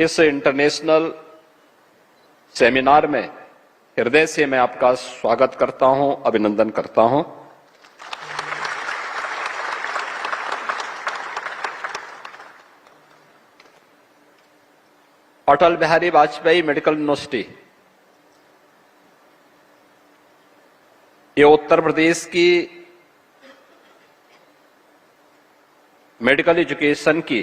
इस international seminar में हृदय से मैं आपका स्वागत करता हूं, अभिनंदन करता हूं। अटल बिहारी वाजपेयी मेडिकल यूनिवर्सिटी ये उत्तर प्रदेश की मेडिकल एजुकेशन की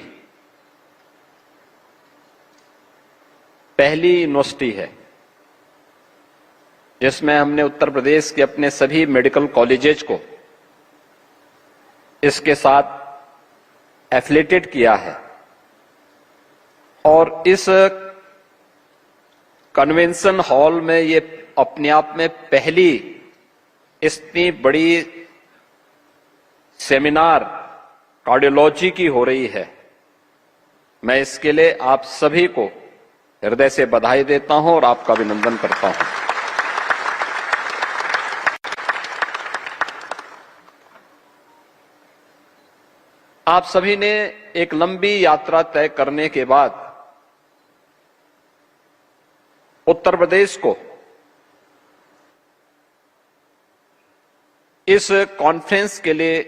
पहली यूनिवर्सिटी है जिसमें हमने उत्तर प्रदेश के अपने सभी मेडिकल कॉलेजेस को इसके साथ एफिलिएटेड किया है और इस कन्वेंशन हॉल में ये अपने आप में पहली इतनी बड़ी सेमिनार कार्डियोलॉजी की हो रही है। मैं इसके लिए आप सभी को हृदय से बधाई देता हूं और आपका अभिनंदन करता हूं। आप सभी ने एक लंबी यात्रा तय करने के बाद उत्तर प्रदेश को इस कॉन्फ्रेंस के लिए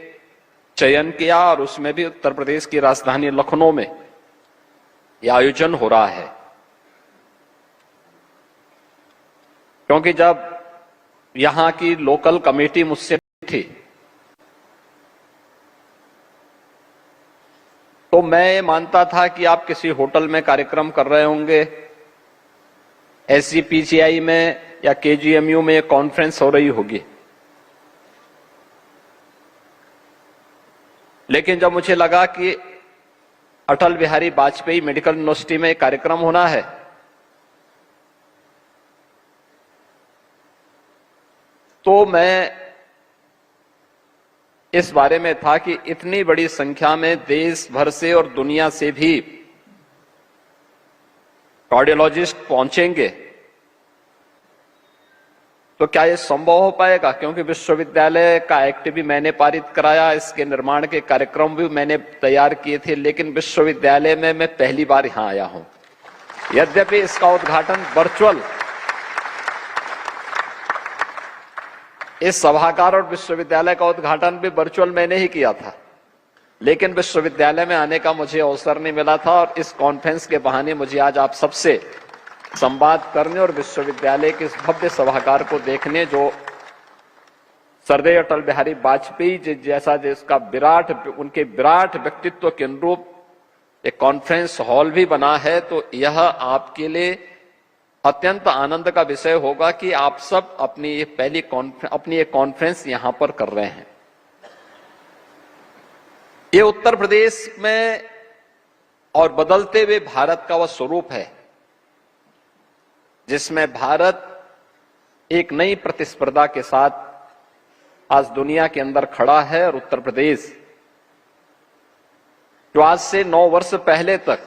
चयन किया और उसमें भी उत्तर प्रदेश की राजधानी लखनऊ में यह आयोजन हो रहा है। क्योंकि जब यहां की लोकल कमेटी मुझसे थी तो मैं मानता था कि आप किसी होटल में कार्यक्रम कर रहे होंगे, SGPCI में या KGMU में कॉन्फ्रेंस हो रही होगी। लेकिन जब मुझे लगा कि अटल बिहारी वाजपेयी मेडिकल यूनिवर्सिटी में कार्यक्रम होना है तो मैं इस बारे में था कि इतनी बड़ी संख्या में देश भर से और दुनिया से भी कार्डियोलॉजिस्ट पहुंचेंगे तो क्या यह संभव हो पाएगा। क्योंकि विश्वविद्यालय का एक्ट भी मैंने पारित कराया, इसके निर्माण के कार्यक्रम भी मैंने तैयार किए थे, लेकिन विश्वविद्यालय में मैं पहली बार यहां आया हूं। यद्यपि इसका उद्घाटन वर्चुअल इस सभागार और विश्वविद्यालय का उद्घाटन भी वर्चुअल मैंने ही किया था, लेकिन विश्वविद्यालय में आने का मुझे अवसर नहीं मिला था और इस कॉन्फ्रेंस के बहाने मुझे आज आप सबसे संवाद करने और विश्वविद्यालय के इस भव्य सभागार को देखने जो सरदेय अटल बिहारी वाजपेयी जैसा जिसका उनके विराट व्यक्तित्व के अनुरूप एक कॉन्फ्रेंस हॉल भी बना है, तो यह आपके लिए अत्यंत आनंद का विषय होगा कि आप सब अपनी ये कॉन्फ्रेंस यहां पर कर रहे हैं। ये उत्तर प्रदेश में और बदलते हुए भारत का वह स्वरूप है जिसमें भारत एक नई प्रतिस्पर्धा के साथ आज दुनिया के अंदर खड़ा है और उत्तर प्रदेश जो आज से 9 वर्ष पहले तक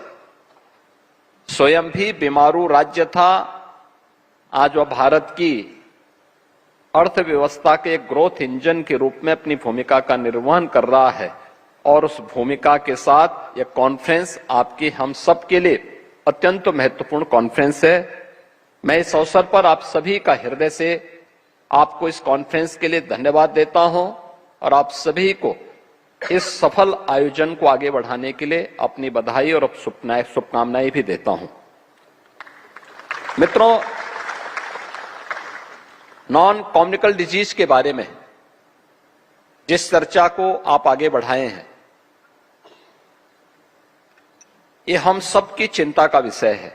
स्वयं भी बीमारू राज्य था, आज वह भारत की अर्थव्यवस्था के एक ग्रोथ इंजन के रूप में अपनी भूमिका का निर्वहन कर रहा है। और उस भूमिका के साथ यह कॉन्फ्रेंस आपकी हम सब के लिए अत्यंत महत्वपूर्ण कॉन्फ्रेंस है। मैं इस अवसर पर आप सभी का हृदय से आपको इस कॉन्फ्रेंस के लिए धन्यवाद देता हूं और आप सभी को इस सफल आयोजन को आगे बढ़ाने के लिए अपनी बधाई और शुभकामनाएं भी देता हूं। मित्रों, नॉन कम्युनिकेबल डिजीज के बारे में जिस चर्चा को आप आगे बढ़ाए हैं ये हम सबकी चिंता का विषय है।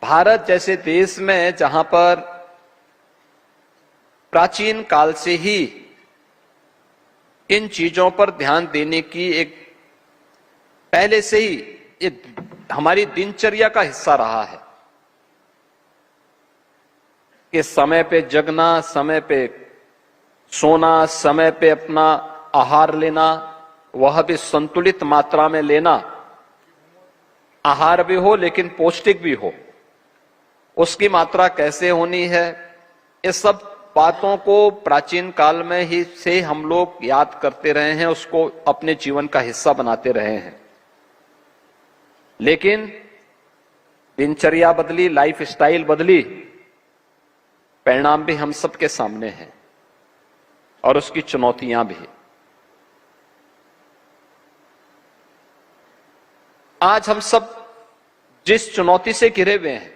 भारत जैसे देश में जहां पर प्राचीन काल से ही इन चीजों पर ध्यान देने की एक पहले से ही ये हमारी दिनचर्या का हिस्सा रहा है कि समय पे जगना, समय पे सोना, समय पे अपना आहार लेना, वह भी संतुलित मात्रा में लेना, आहार भी हो लेकिन पौष्टिक भी हो, उसकी मात्रा कैसे होनी है, इस सब बातों को प्राचीन काल में ही से हम लोग याद करते रहे हैं, उसको अपने जीवन का हिस्सा बनाते रहे हैं। लेकिन दिनचर्या बदली, लाइफस्टाइल बदली, परिणाम भी हम सबके सामने हैं और उसकी चुनौतियां भी। आज हम सब जिस चुनौती से घिरे हुए हैं,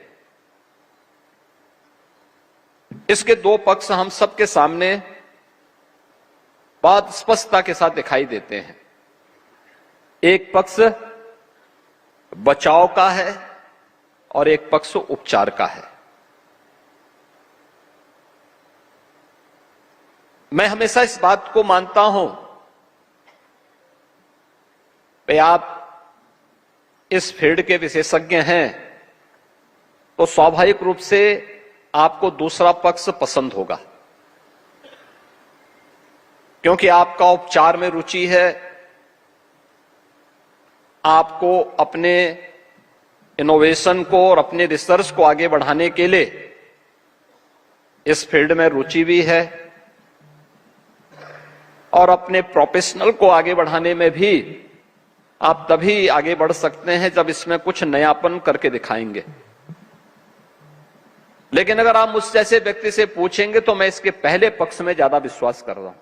इसके दो पक्ष हम सबके सामने बहुत स्पष्टता के साथ दिखाई देते हैं। एक पक्ष बचाव का है और एक पक्ष उपचार का है। मैं हमेशा इस बात को मानता हूं कि आप इस फील्ड के विशेषज्ञ हैं तो स्वाभाविक रूप से आपको दूसरा पक्ष पसंद होगा, क्योंकि आपका उपचार में रुचि है। आपको अपने इनोवेशन को और अपने रिसर्च को आगे बढ़ाने के लिए इस फील्ड में रुचि भी है और अपने प्रोफेशनल को आगे बढ़ाने में भी आप तभी आगे बढ़ सकते हैं जब इसमें कुछ नयापन करके दिखाएंगे। लेकिन अगर आप मुझ जैसे व्यक्ति से पूछेंगे तो मैं इसके पहले पक्ष में ज्यादा विश्वास कर रहा हूं।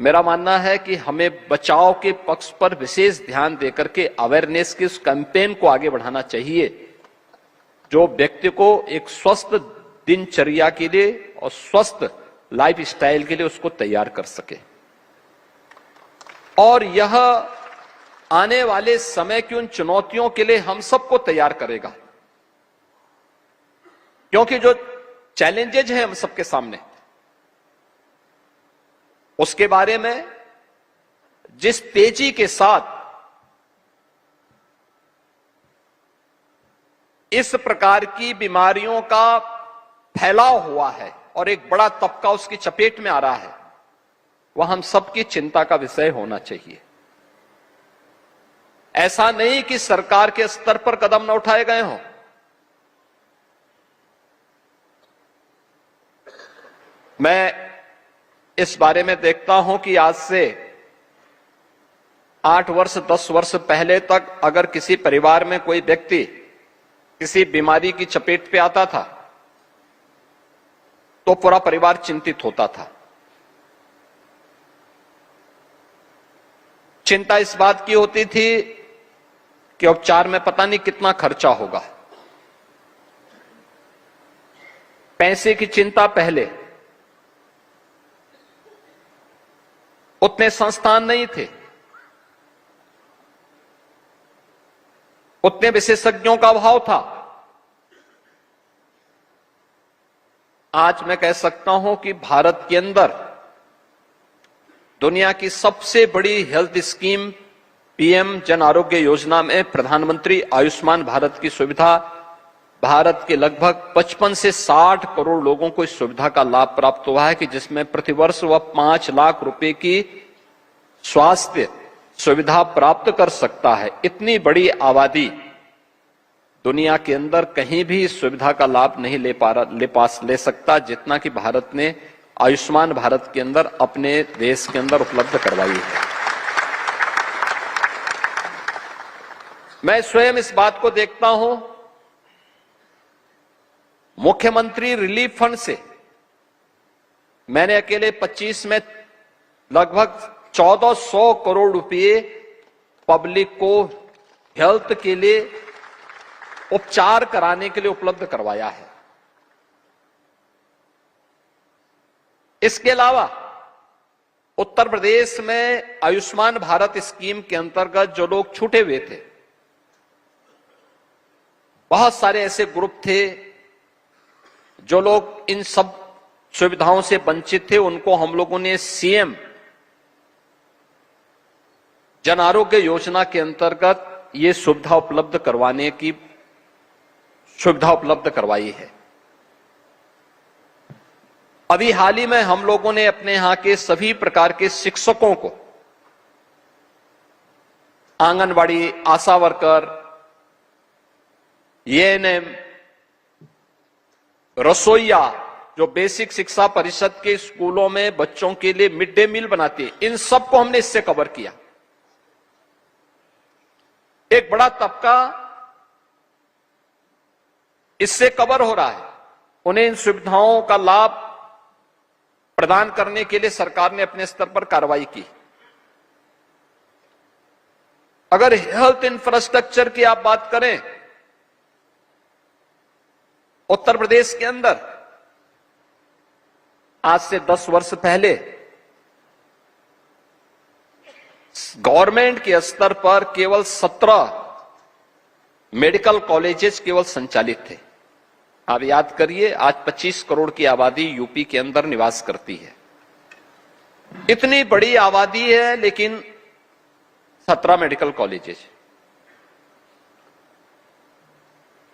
मेरा मानना है कि हमें बचाव के पक्ष पर विशेष ध्यान देकर के अवेयरनेस की उस कैंपेन को आगे बढ़ाना चाहिए जो व्यक्ति को एक स्वस्थ दिनचर्या के लिए और स्वस्थ लाइफ स्टाइल के लिए उसको तैयार कर सके। और यह आने वाले समय की उन चुनौतियों के लिए हम सबको तैयार करेगा, क्योंकि जो चैलेंजेज हैं हम सबके सामने, उसके बारे में जिस तेजी के साथ इस प्रकार की बीमारियों का फैलाव हुआ है और एक बड़ा तबका उसकी चपेट में आ रहा है, वह हम सबकी चिंता का विषय होना चाहिए। ऐसा नहीं कि सरकार के स्तर पर कदम न उठाए गए हों। मैं इस बारे में देखता हूं कि आज से 8 वर्ष 10 वर्ष पहले तक अगर किसी परिवार में कोई व्यक्ति किसी बीमारी की चपेट पे आता था तो पूरा परिवार चिंतित होता था। चिंता इस बात की होती थी कि उपचार में पता नहीं कितना खर्चा होगा। पैसे की चिंता पहले, उतने संस्थान नहीं थे, उतने विशेषज्ञों का अभाव था। आज मैं कह सकता हूं कि भारत के अंदर दुनिया की सबसे बड़ी health scheme PM Jan Arogya Yojana में प्रधानमंत्री आयुष्मान भारत की सुविधा, भारत के लगभग 55 से 60 करोड़ लोगों को इस सुविधा का लाभ प्राप्त हुआ है कि जिसमें प्रतिवर्ष वह 5 लाख रुपए की स्वास्थ्य सुविधा प्राप्त कर सकता है। इतनी बड़ी आबादी दुनिया के अंदर कहीं भी इस सुविधा का लाभ नहीं ले सकता जितना कि भारत ने आयुष्मान भारत के अंदर अपने देश के अंदर उपलब्ध करवाई है। मैं स्वयं इस बात को देखता हूं, मुख्यमंत्री रिलीफ फंड से मैंने अकेले 25 में लगभग 1400 करोड़ रुपए पब्लिक को हेल्थ के लिए, उपचार कराने के लिए उपलब्ध करवाया है। इसके अलावा उत्तर प्रदेश में आयुष्मान भारत स्कीम के अंतर्गत जो लोग छूटे हुए थे, बहुत सारे ऐसे ग्रुप थे जो लोग इन सब सुविधाओं से वंचित थे, उनको हम लोगों ने सीएम जन आरोग्य योजना के अंतर्गत ये सुविधा उपलब्ध करवाने की सुविधा उपलब्ध करवाई है। अभी हाल ही में हम लोगों ने अपने यहां के सभी प्रकार के शिक्षकों को, आंगनवाड़ी, आशा वर्कर, एएनएम, रसोईया, जो बेसिक शिक्षा परिषद के स्कूलों में बच्चों के लिए मिड डे मील बनाती है, इन सबको हमने इससे कवर किया। एक बड़ा तबका इससे कवर हो रहा है। उन्हें इन सुविधाओं का लाभ प्रदान करने के लिए सरकार ने अपने स्तर पर कार्रवाई की। अगर हेल्थ इंफ्रास्ट्रक्चर की आप बात करें, उत्तर प्रदेश के अंदर आज से 10 वर्ष पहले गवर्नमेंट के स्तर पर केवल 17 मेडिकल कॉलेजेस केवल संचालित थे। आप याद करिए, आज 25 करोड़ की आबादी यूपी के अंदर निवास करती है। इतनी बड़ी आबादी है लेकिन 17 मेडिकल कॉलेजेस।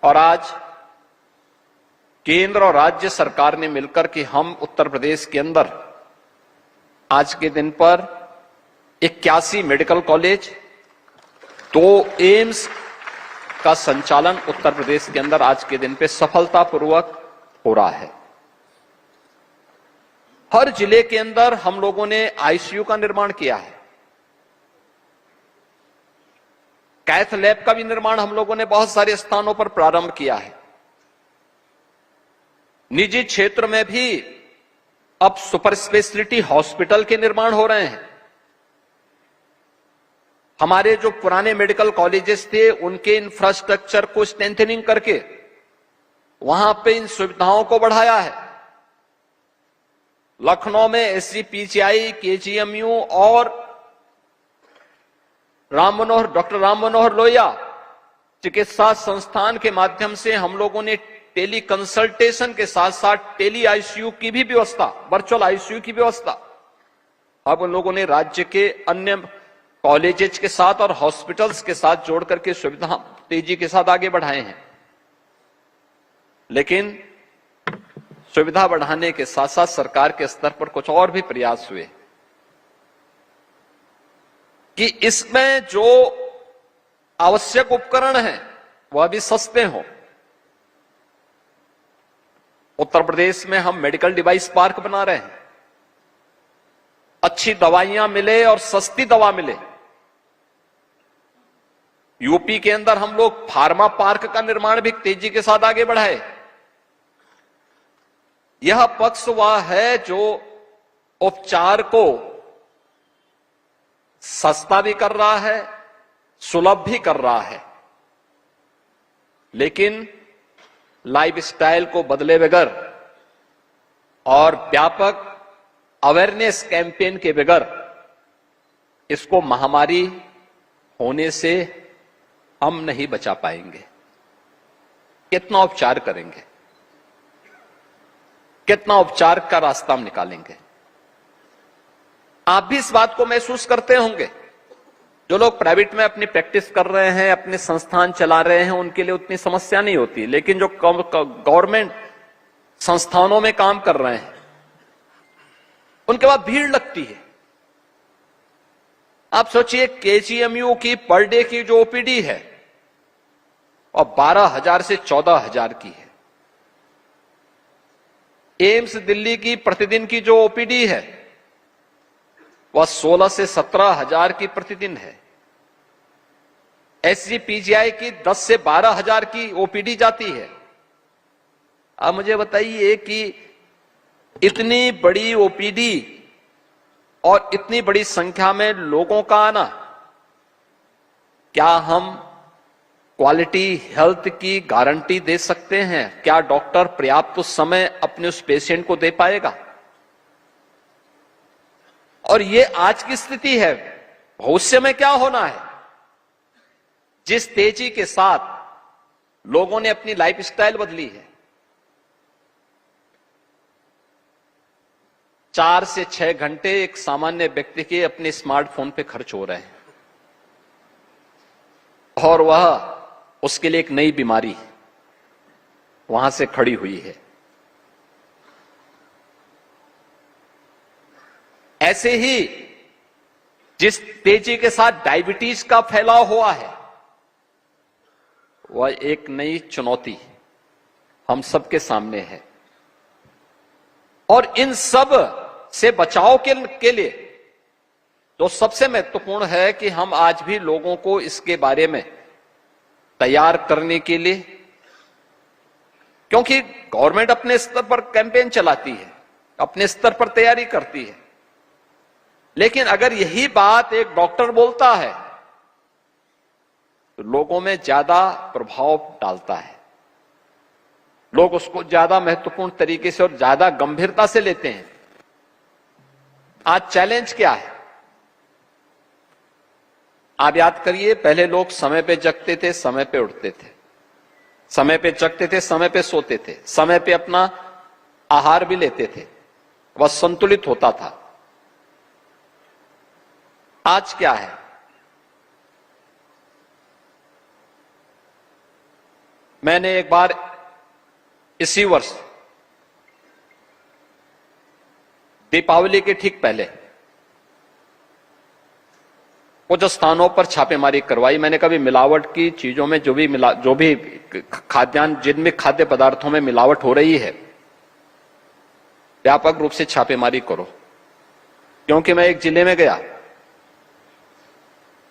और आज केंद्र और राज्य सरकार ने मिलकर के हम उत्तर प्रदेश के अंदर आज के दिन पर 81 मेडिकल कॉलेज, 2 एम्स का संचालन उत्तर प्रदेश के अंदर आज के दिन पे सफलतापूर्वक हो रहा है। हर जिले के अंदर हम लोगों ने आईसीयू का निर्माण किया है। कैथ लैब का भी निर्माण हम लोगों ने बहुत सारे स्थानों पर प्रारंभ किया है। निजी क्षेत्र में भी अब सुपर स्पेशलिटी हॉस्पिटल के निर्माण हो रहे हैं। हमारे जो पुराने मेडिकल कॉलेजेस थे उनके इंफ्रास्ट्रक्चर को स्ट्रेंथनिंग करके वहां पे इन सुविधाओं को बढ़ाया है। लखनऊ में एसजीपीजीआई, केजीएमयू और डॉक्टर राम मनोहर लोहिया चिकित्सा संस्थान के माध्यम से हम लोगों ने टेली कंसल्टेशन के साथ साथ टेली आईसीयू की भी व्यवस्था, वर्चुअल आईसीयू की व्यवस्था अब उन लोगों ने राज्य के अन्य कॉलेजेस के साथ और हॉस्पिटल्स के साथ जोड़ करके सुविधा तेजी के साथ आगे बढ़ाए हैं। लेकिन सुविधा बढ़ाने के साथ साथ सरकार के स्तर पर कुछ और भी प्रयास हुए कि इसमें जो आवश्यक उपकरण हैं वह भी सस्ते हों। उत्तर प्रदेश में हम मेडिकल डिवाइस पार्क बना रहे हैं। अच्छी दवाइयां मिले और सस्ती दवा मिले। यूपी के अंदर हम लोग फार्मा पार्क का निर्माण भी तेजी के साथ आगे बढ़ाए। यह पक्ष वह है जो उपचार को सस्ता भी कर रहा है, सुलभ भी कर रहा है, लेकिन लाइफस्टाइल को बदले बगैर और व्यापक अवेयरनेस कैंपेन के बगैर इसको महामारी होने से हम नहीं बचा पाएंगे। कितना उपचार करेंगे, कितना उपचार का रास्ता हम निकालेंगे। आप भी इस बात को महसूस करते होंगे। जो लोग प्राइवेट में अपनी प्रैक्टिस कर रहे हैं, अपने संस्थान चला रहे हैं, उनके लिए उतनी समस्या नहीं होती, लेकिन जो गवर्नमेंट संस्थानों में काम कर रहे हैं उनके बाद भीड़ लगती है। आप सोचिए, केजीएमयू की पर डे की जो ओपीडी है और 12,000 से 14,000 की है। एम्स दिल्ली की प्रतिदिन की जो ओपीडी है वह 16 से 17,000 की प्रतिदिन है। एसजीपीजीआई की 10 से 12,000 की ओपीडी जाती है। अब मुझे बताइए कि इतनी बड़ी ओपीडी और इतनी बड़ी संख्या में लोगों का आना, क्या हम क्वालिटी हेल्थ की गारंटी दे सकते हैं? क्या डॉक्टर पर्याप्त समय अपने उस पेशेंट को दे पाएगा? और ये आज की स्थिति है। भविष्य में क्या होना है? जिस तेजी के साथ लोगों ने अपनी लाइफस्टाइल बदली है, 4 से 6 घंटे एक सामान्य व्यक्ति के अपने स्मार्टफोन पे खर्च हो रहे हैं और वह उसके लिए एक नई बीमारी वहां से खड़ी हुई है। ऐसे ही जिस तेजी के साथ डायबिटीज का फैलाव हुआ है, वह एक नई चुनौती हम सबके सामने है। और इन सब से बचाव के लिए तो सबसे महत्वपूर्ण है कि हम आज भी लोगों को इसके बारे में तैयार करने के लिए, क्योंकि गवर्नमेंट अपने स्तर पर कैंपेन चलाती है, अपने स्तर पर तैयारी करती है, लेकिन अगर यही बात एक डॉक्टर बोलता है तो लोगों में ज्यादा प्रभाव डालता है, लोग उसको ज्यादा महत्वपूर्ण तरीके से और ज्यादा गंभीरता से लेते हैं। आज चैलेंज क्या है? आप याद करिए, पहले लोग समय पे जगते थे, समय पे उठते थे, समय पे जगते थे, समय पे सोते थे, समय पे अपना आहार भी लेते थे, वह संतुलित होता था। आज क्या है? मैंने एक बार इसी वर्ष दीपावली के ठीक पहले कुछ स्थानों पर छापेमारी करवाई। मैंने कभी मिलावट की चीजों में जो भी खाद्यान्न, जिनमें खाद्य पदार्थों में मिलावट हो रही है, व्यापक रूप से छापेमारी करो। क्योंकि मैं एक जिले में गया,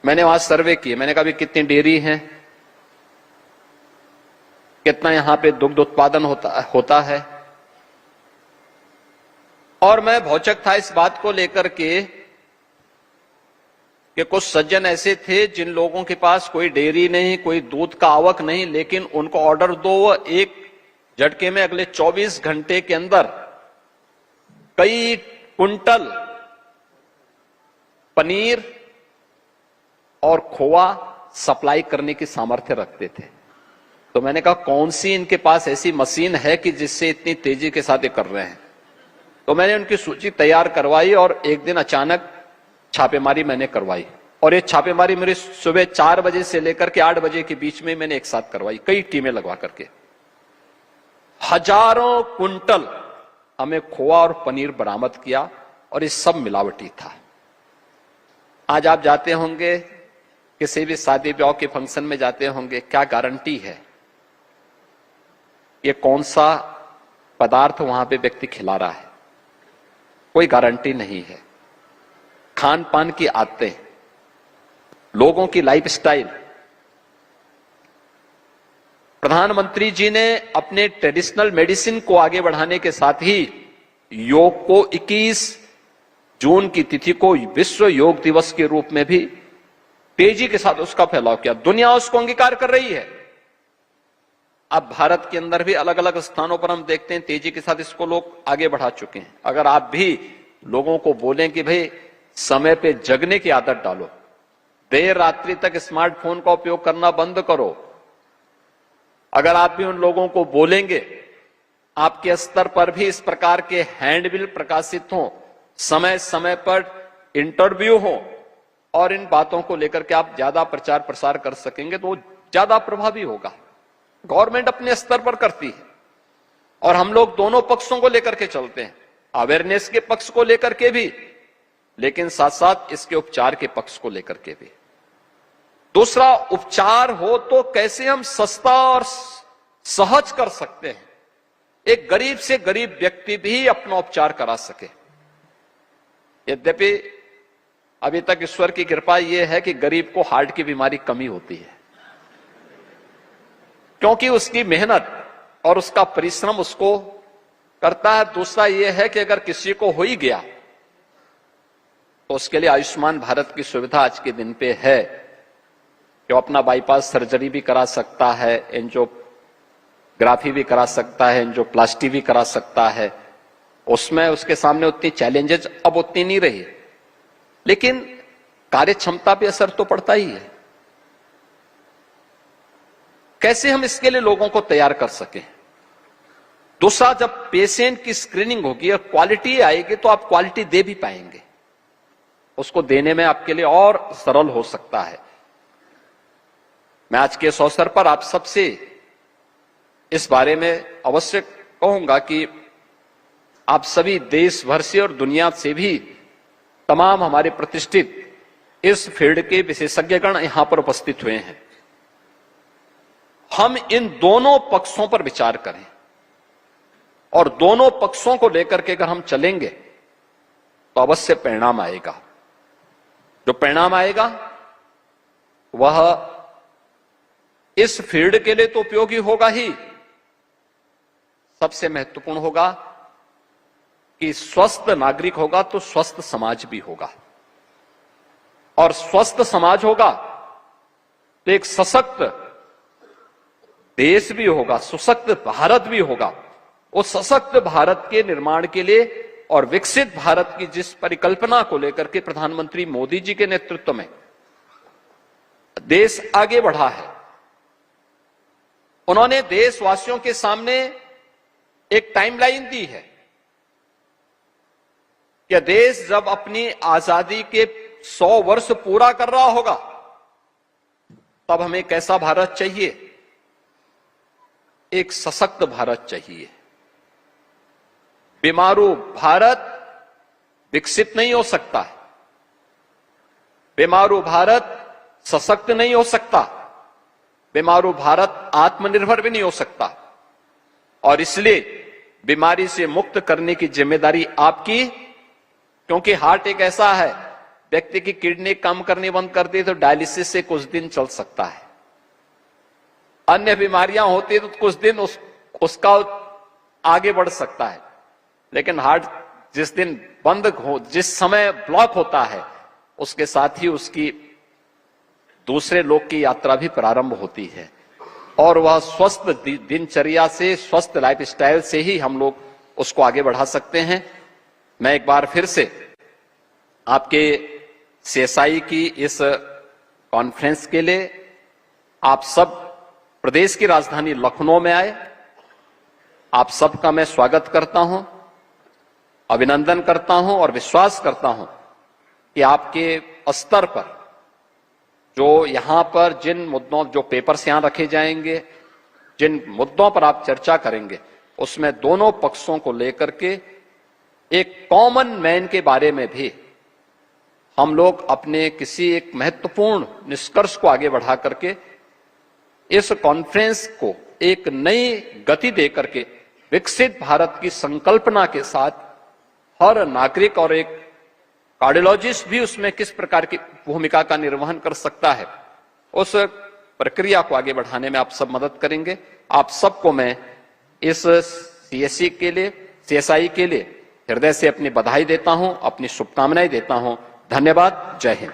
मैंने वहां सर्वे किए, मैंने कहा कितनी डेयरी हैं, कितना यहां पे दुग्ध उत्पादन होता है, और मैं भौचक था इस बात को लेकर के कि कुछ सज्जन ऐसे थे जिन लोगों के पास कोई डेयरी नहीं, कोई दूध का आवक नहीं, लेकिन उनको ऑर्डर दो, वो एक झटके में अगले 24 घंटे के अंदर कई कुंटल पनीर और खोआ सप्लाई करने की सामर्थ्य रखते थे। तो मैंने कहा कौन सी इनके पास ऐसी मशीन है कि जिससे इतनी तेजी के साथ ये कर रहे हैं। तो मैंने उनकी सूची तैयार करवाई और एक दिन अचानक छापेमारी मैंने करवाई, और ये छापेमारी मेरी सुबह 4 बजे से लेकर के 8 बजे के बीच में मैंने एक साथ करवाई, कई टीमें लगवा करके। हजारों कुंटल हमें खोआ और पनीर बरामद किया, और ये सब मिलावटी था। आज आप जाते होंगे किसी भी शादी ब्याह के फंक्शन में जाते होंगे, क्या गारंटी है ये कौन सा पदार्थ वहां पे व्यक्ति खिला रहा है? कोई गारंटी नहीं है। खान पान की आदतें, लोगों की लाइफस्टाइल, प्रधानमंत्री जी ने अपने ट्रेडिशनल मेडिसिन को आगे बढ़ाने के साथ ही योग को 21 जून की तिथि को विश्व योग दिवस के रूप में भी तेजी के साथ उसका फैलाव किया। दुनिया उसको अंगीकार कर रही है। अब भारत के अंदर भी अलग अलग स्थानों पर हम देखते हैं तेजी के साथ इसको लोग आगे बढ़ा चुके हैं। अगर आप भी लोगों को बोलें कि भाई समय पे जगने की आदत डालो, देर रात्रि तक स्मार्टफोन का उपयोग करना बंद करो, अगर आप भी उन लोगों को बोलेंगे, आपके स्तर पर भी इस प्रकार के हैंडबिल प्रकाशित हों, समय समय पर इंटरव्यू हो, और इन बातों को लेकर के आप ज्यादा प्रचार प्रसार कर सकेंगे तो ज्यादा प्रभावी होगा। गवर्नमेंट अपने स्तर पर करती है और हम लोग दोनों पक्षों को लेकर के चलते हैं, अवेयरनेस के पक्ष को लेकर के भी, लेकिन साथ साथ इसके उपचार के पक्ष को लेकर के भी। दूसरा, उपचार हो तो कैसे हम सस्ता और सहज कर सकते हैं, एक गरीब से गरीब व्यक्ति भी अपना उपचार करा सके। यद्यपि अभी तक ईश्वर की कृपा यह है कि गरीब को हार्ट की बीमारी कमी होती है, क्योंकि उसकी मेहनत और उसका परिश्रम उसको करता है। दूसरा यह है कि अगर किसी को हो ही गया तो उसके लिए आयुष्मान भारत की सुविधा आज के दिन पे है, जो अपना बाईपास सर्जरी भी करा सकता है, एंजियोग्राफी भी करा सकता है, एंजियोप्लास्टी भी करा सकता है। उसमें उसके सामने उतनी चैलेंजेस अब उतनी नहीं रही, लेकिन कार्य क्षमता पे असर तो पड़ता ही है। कैसे हम इसके लिए लोगों को तैयार कर सकें। दूसरा, जब पेशेंट की स्क्रीनिंग होगी और क्वालिटी आएगी तो आप क्वालिटी दे भी पाएंगे, उसको देने में आपके लिए और सरल हो सकता है। मैं आज के इस अवसर पर आप सबसे इस बारे में अवश्य कहूंगा कि आप सभी देश भर से और दुनिया से भी तमाम हमारे प्रतिष्ठित इस फील्ड के विशेषज्ञगण यहां पर उपस्थित हुए हैं। हम इन दोनों पक्षों पर विचार करें और दोनों पक्षों को लेकर के अगर हम चलेंगे तो अवश्य परिणाम आएगा। जो परिणाम आएगा वह इस फील्ड के लिए तो उपयोगी होगा ही, सबसे महत्वपूर्ण होगा कि स्वस्थ नागरिक होगा तो स्वस्थ समाज भी होगा, और स्वस्थ समाज होगा तो एक सशक्त देश भी होगा, सशक्त भारत भी होगा। उस सशक्त भारत के निर्माण के लिए और विकसित भारत की जिस परिकल्पना को लेकर के प्रधानमंत्री मोदी जी के नेतृत्व में देश आगे बढ़ा है, उन्होंने देशवासियों के सामने एक टाइमलाइन दी है कि देश जब अपनी आजादी के 100 वर्ष पूरा कर रहा होगा तब हमें कैसा भारत चाहिए? एक सशक्त भारत चाहिए। बीमारू भारत विकसित नहीं हो सकता है, बीमारू भारत सशक्त नहीं हो सकता, बीमारू भारत आत्मनिर्भर भी नहीं हो सकता। और इसलिए बीमारी से मुक्त करने की जिम्मेदारी आपकी, क्योंकि हार्ट एक ऐसा है, व्यक्ति की किडनी काम करनी बंद कर दी तो डायलिसिस से कुछ दिन चल सकता है, अन्य बीमारियां होती तो कुछ दिन उसका आगे बढ़ सकता है, लेकिन हार्ट जिस दिन बंद हो, जिस समय ब्लॉक होता है, उसके साथ ही उसकी दूसरे लोक की यात्रा भी प्रारंभ होती है। और वह स्वस्थ दिनचर्या से, स्वस्थ लाइफस्टाइल से ही हम लोग उसको आगे बढ़ा सकते हैं। मैं एक बार फिर से आपके सीएसआई की इस कॉन्फ्रेंस के लिए आप सब प्रदेश की राजधानी लखनऊ में आए, आप सबका मैं स्वागत करता हूं, अभिनंदन करता हूं और विश्वास करता हूं कि आपके स्तर पर जो यहां पर जिन मुद्दों, जो पेपर्स यहां रखे जाएंगे, जिन मुद्दों पर आप चर्चा करेंगे, उसमें दोनों पक्षों को लेकर के एक कॉमन मैन के बारे में भी हम लोग अपने किसी एक महत्वपूर्ण निष्कर्ष को आगे बढ़ा करके इस कॉन्फ्रेंस को एक नई गति दे करके विकसित भारत की संकल्पना के साथ हर नागरिक और एक कार्डियोलॉजिस्ट भी उसमें किस प्रकार की भूमिका का निर्वहन कर सकता है, उस प्रक्रिया को आगे बढ़ाने में आप सब मदद करेंगे। आप सबको मैं इस सीएसआई के लिए हृदय से अपनी बधाई देता हूं, अपनी शुभकामनाएं देता हूं। धन्यवाद। जय हिंद।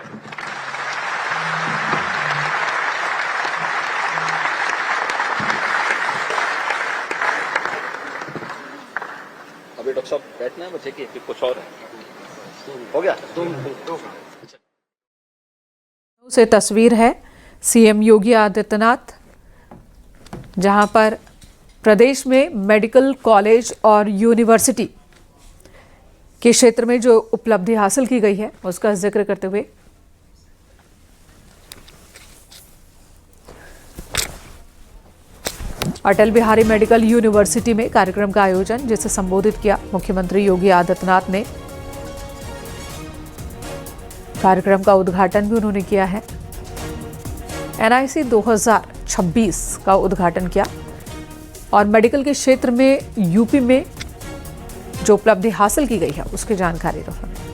अभी डॉक्टर साहब बैठना है मुझे कि कुछ और हो गया? से तस्वीर है सीएम योगी आदित्यनाथ, जहां पर प्रदेश में मेडिकल कॉलेज और यूनिवर्सिटी के क्षेत्र में जो उपलब्धि हासिल की गई है उसका जिक्र करते हुए अटल बिहारी मेडिकल यूनिवर्सिटी में कार्यक्रम का आयोजन, जिसे संबोधित किया मुख्यमंत्री योगी आदित्यनाथ ने। कार्यक्रम का उद्घाटन भी उन्होंने किया है। एनआईसी 2026 का उद्घाटन किया और मेडिकल के क्षेत्र में यूपी में जो उपलब्धि हासिल की गई है उसकी जानकारी दी।